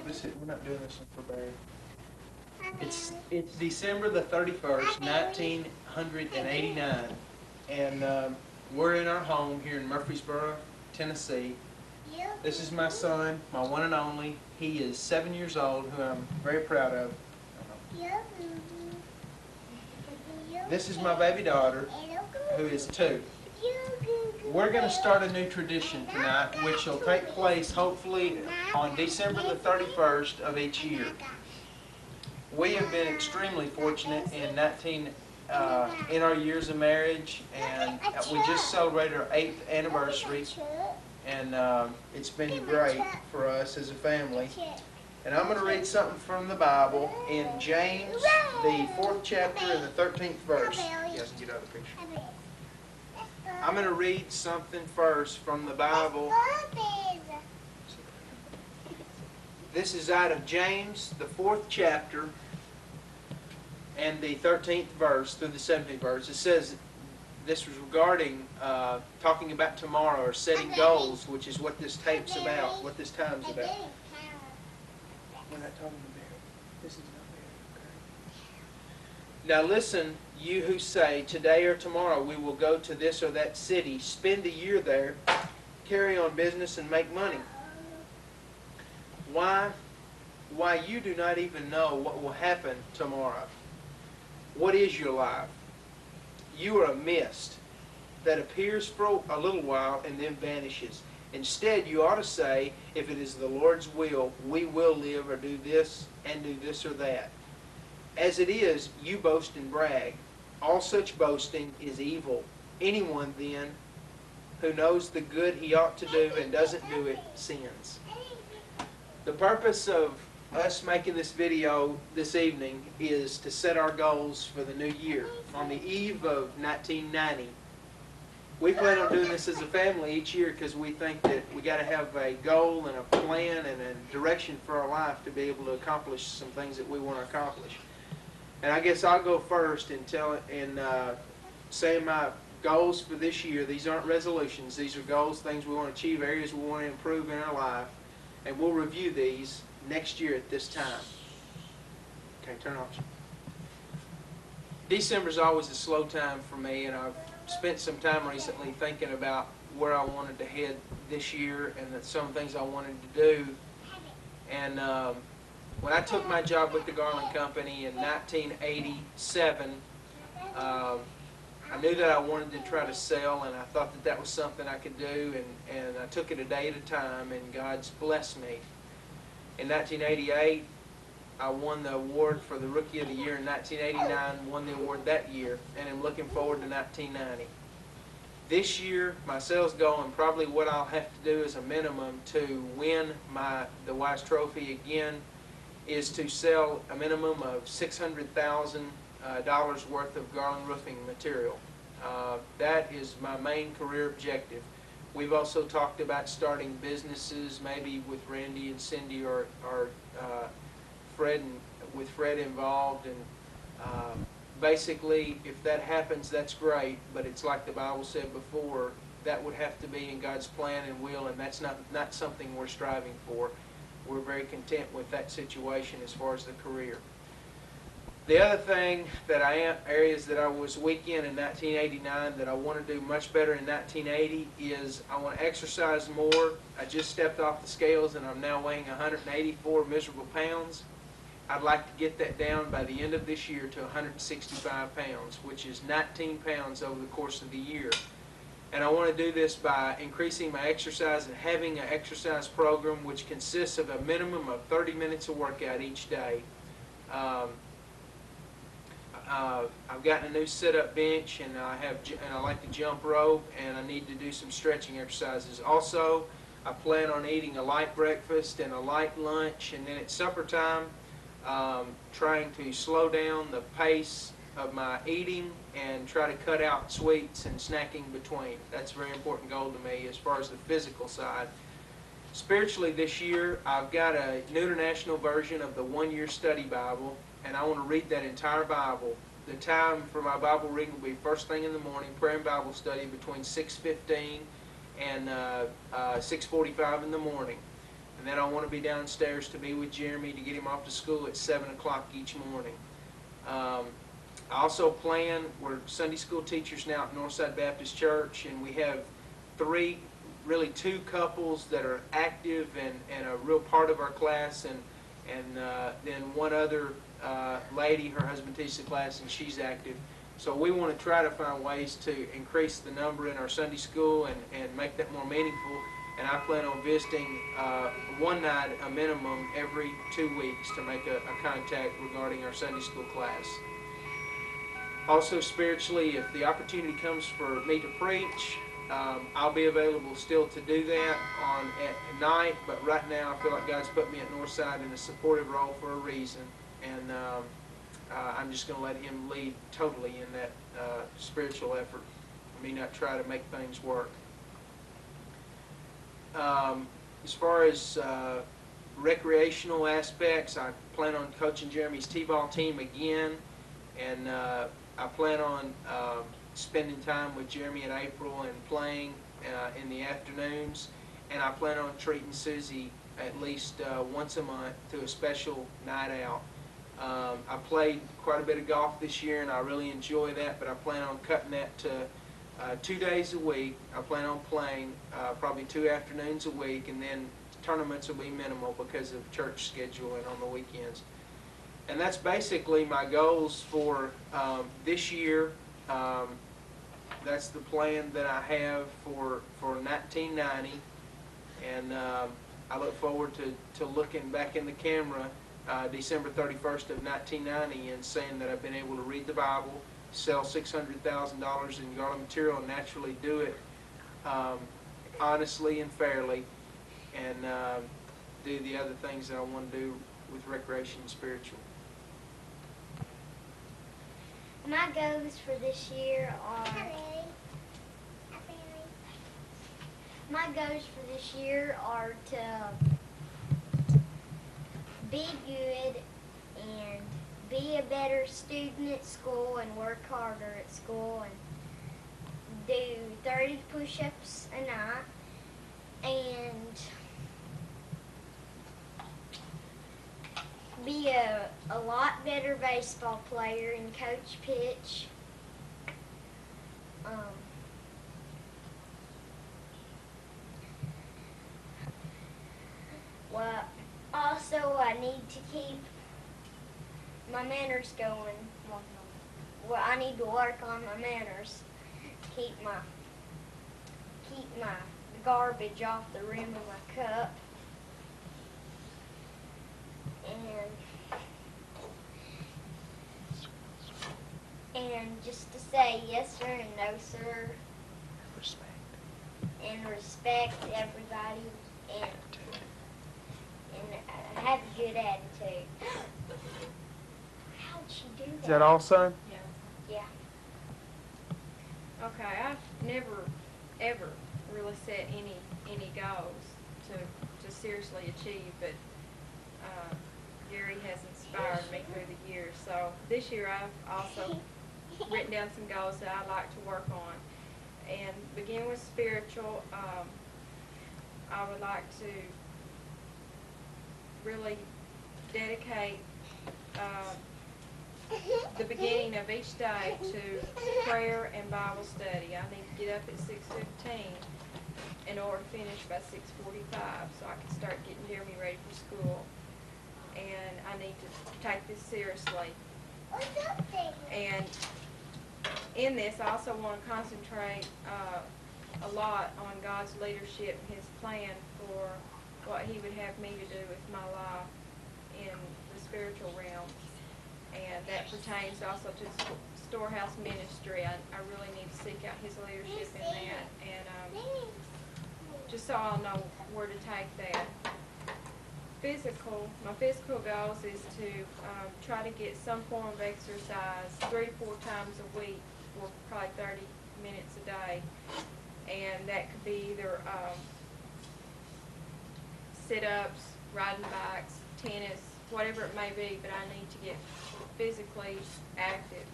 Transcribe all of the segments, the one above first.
We're not doing this one for Barry. It's December the 31st, 1989, and we're in our home here in Murfreesboro, Tennessee. This is my son, my one and only. He is 7 years old, who I'm very proud of. This is my baby daughter, who is 2. We're going to start a new tradition tonight, which will take place hopefully on December the 31st of each year. We have been extremely fortunate in our years of marriage, and we just celebrated our 8th anniversary, and it's been great for us as a family. And I'm going to read something from the Bible in James, the 4th chapter and the 13th verse. You guys can get out of the picture. I'm going to read something first from the Bible. This is out of James, the 4th chapter, and the 13th verse through the 17th verse. It says, this was regarding talking about tomorrow, or setting goals, which is what this tape's about, what this time's about. We're not talking about this is not Now listen, you who say, today or tomorrow we will go to this or that city, spend a year there, carry on business and make money. Why you do not even know what will happen tomorrow. What is your life? You are a mist that appears for a little while and then vanishes. Instead, you ought to say, if it is the Lord's will, we will live or do this and do this or that. As it is, you boast and brag. All such boasting is evil. Anyone, then, who knows the good he ought to do and doesn't do it, sins. The purpose of us making this video this evening is to set our goals for the new year. On the eve of 1990, we plan on doing this as a family each year because we think that we got to have a goal and a plan and a direction for our life to be able to accomplish some things that we want to accomplish. And I guess I'll go first and say my goals for this year. These aren't resolutions. These are goals, things we want to achieve, areas we want to improve in our life. And we'll review these next year at this time. Okay, turn off. December is always a slow time for me, and I've spent some time recently thinking about where I wanted to head this year and some things I wanted to do. And when I took my job with the Garland Company in 1987, I knew that I wanted to try to sell, and I thought that that was something I could do, and I took it a day at a time, and God's blessed me. In 1988, I won the award for the Rookie of the Year. In 1989, won the award that year, and I'm looking forward to 1990. This year, my sales goal, and probably what I'll have to do as a minimum to win the Wise Trophy again, is to sell a minimum of $600,000 worth of Garland roofing material. That is my main career objective. We've also talked about starting businesses, maybe with Randy and Cindy or Fred, with Fred involved, and basically, if that happens, that's great. But it's like the Bible said before, that would have to be in God's plan and will, and that's not something we're striving for. We're very content with that situation as far as the career. The other thing that areas that I was weak in 1989 that I want to do much better in 1980 is I want to exercise more. I just stepped off the scales and I'm now weighing 184 miserable pounds. I'd like to get that down by the end of this year to 165 pounds, which is 19 pounds over the course of the year. And I want to do this by increasing my exercise and having an exercise program which consists of a minimum of 30 minutes of workout each day. I've gotten a new sit-up bench, and I like to jump rope, and I need to do some stretching exercises. Also, I plan on eating a light breakfast and a light lunch, and then at supper time, trying to slow down the pace of my eating and try to cut out sweets and snacking between. That's a very important goal to me as far as the physical side. Spiritually this year, I've got a New International Version of the One-Year Study Bible, and I want to read that entire Bible. The time for my Bible reading will be first thing in the morning, prayer and Bible study between 6:15 and 6:45 in the morning. and then I want to be downstairs to be with Jeremy to get him off to school at 7 o'clock each morning. I also plan, we're Sunday school teachers now at Northside Baptist Church, and we have two couples that are active and a real part of our class, and then one other lady, her husband teaches the class, and she's active. So we want to try to find ways to increase the number in our Sunday school and make that more meaningful. And I plan on visiting one night, a minimum, every 2 weeks to make a contact regarding our Sunday school class. Also spiritually, if the opportunity comes for me to preach, I'll be available still to do that at night, but right now I feel like God's put me at Northside in a supportive role for a reason, and I'm just going to let Him lead totally in that spiritual effort. Me not try to make things work. As far as recreational aspects, I plan on coaching Jeremy's T-ball team again, and I plan on spending time with Jeremy in April and playing in the afternoons, and I plan on treating Susie at least once a month to a special night out. I played quite a bit of golf this year, and I really enjoy that, but I plan on cutting that to 2 days a week. I plan on playing probably 2 afternoons a week, and then tournaments will be minimal because of church schedule and on the weekends. And that's basically my goals for this year. That's the plan that I have for 1990, and I look forward to looking back in the camera December 31st of 1990 and saying that I've been able to read the Bible, sell $600,000 in garden material, and naturally do it honestly and fairly, and do the other things that I want to do with recreation and spiritual. My goals for this year are to be good and be a better student at school and work harder at school and do 30 push-ups a night and be a lot better baseball player and coach pitch. Well, also I need to keep my manners going. Well, I need to work on my manners. Keep my garbage off the rim of my cup. And just to say yes sir and no sir. Respect. And respect everybody and have a good attitude. How'd she do that? Is that all, son? Yeah. Okay, I've never, ever really set any goals to seriously achieve, but Gary has inspired me through the years. So this year I've also written down some goals that I'd like to work on. And begin with spiritual, I would like to really dedicate the beginning of each day to prayer and Bible study. I need to get up at 6:15 in order to finish by 6:45 so I can start getting Jeremy ready for school. And I need to take this seriously. And in this, I also want to concentrate a lot on God's leadership and His plan for what He would have me to do with my life in the spiritual realm. And that pertains also to storehouse ministry. I really need to seek out His leadership in that, and just so I'll know where to take that. My physical goals is to try to get some form of exercise 3 to 4 times a week for probably 30 minutes a day, and that could be either sit-ups, riding bikes, tennis, whatever it may be, but I need to get physically active.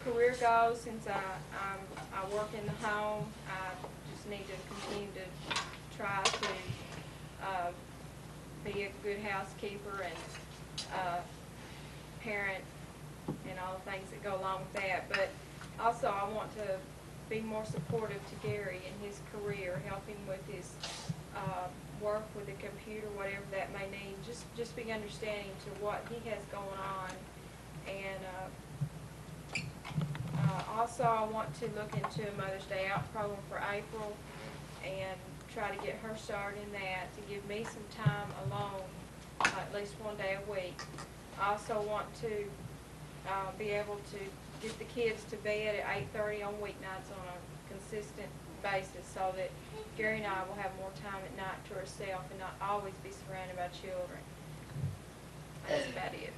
Career goals, since I work in the home, I just need to continue to try to good housekeeper and parent and all the things that go along with that. But also I want to be more supportive to Gary in his career, help him with his work with the computer, whatever that may need. Just be understanding to what he has going on. And also I want to look into a Mother's Day Out program for April and try to get her started in that to give me some time alone, at least one day a week. I also want to be able to get the kids to bed at 8:30 on weeknights on a consistent basis so that Gary and I will have more time at night to ourselves and not always be surrounded by children. That's about it.